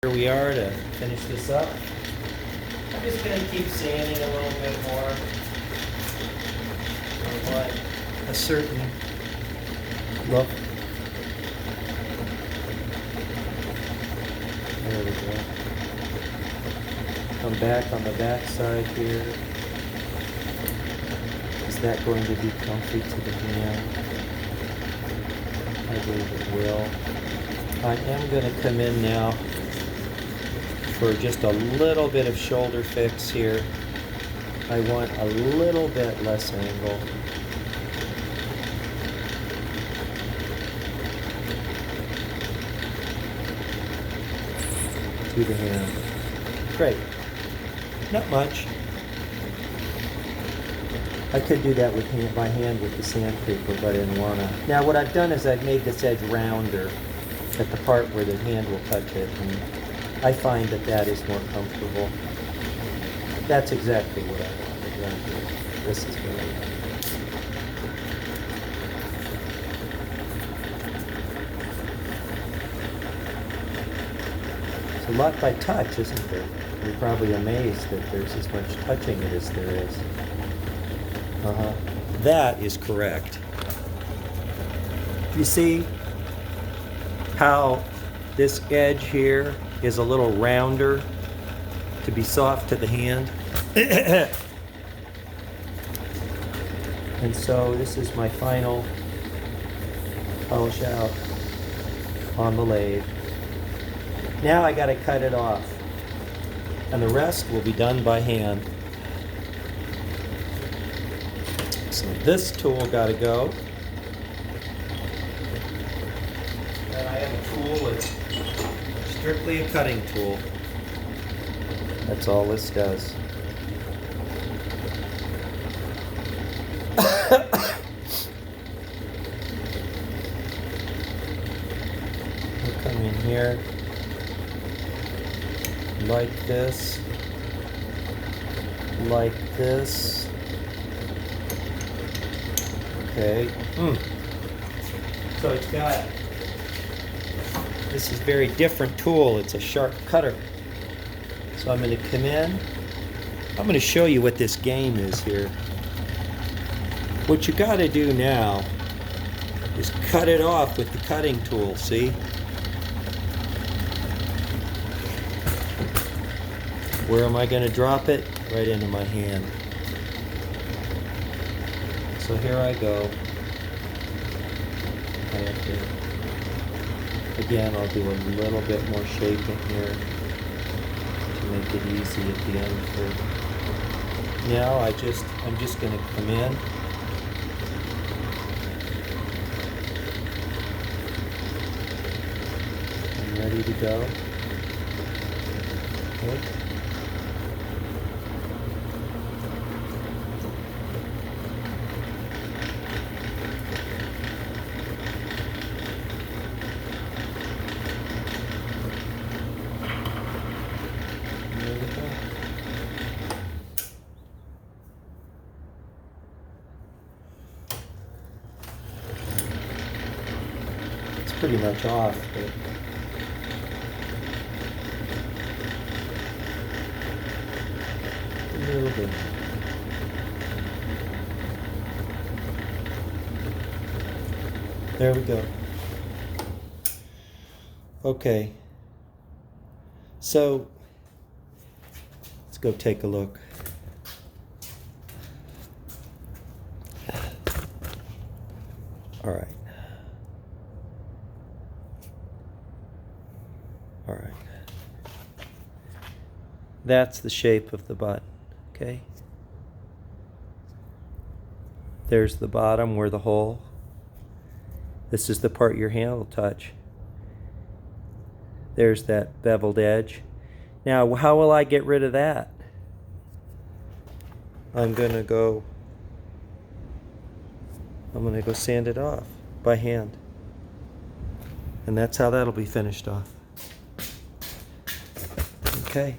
Here we are to finish this up. I'm just going to keep sanding a little bit more. I want a certain look. There we go. Come back on the back side here. Is that going to be comfy to the hand? I believe it will. I am going to come in now for just a little bit of shoulder fix here. I want a little bit less angle. To the hand. Great. Not much. I could do that with by hand with the sandpaper, but I didn't want to. Now what I've done is I've made this edge rounder at the part where the hand will touch it, and I find that that is more comfortable. That's exactly what I wanted right here. This is what I wanted. It's a lot by touch, isn't there? You're probably amazed that there's as much touching it as there is. That is correct. You see how this edge here is a little rounder to be soft to the hand? And so this is my final polish out on the lathe. Now I got to cut it off, and the rest will be done by hand. So this tool got to go. And I have a tool that's strictly a cutting tool. That's all this does. We'll come in here like this, like this. Okay. So it's got, this is a very different tool. It's a sharp cutter. So I'm going to come in. I'm going to show you what this game is here. What you got to do now is cut it off with the cutting tool, see? Where am I going to drop it? Right into my hand. So here I go. I have to, again, I'll do a little bit more shaping here to make it easy at the end. Now I'm just going to come in. I'm ready to go. Okay. Pretty much off, but a little bit. There we go. Okay, so let's go take a look. All right. All right. That's the shape of the button, okay? There's the bottom where the hole. This is the part your hand will touch. There's that beveled edge. Now, how will I get rid of that? I'm gonna go sand it off by hand. And that's how that'll be finished off. Okay.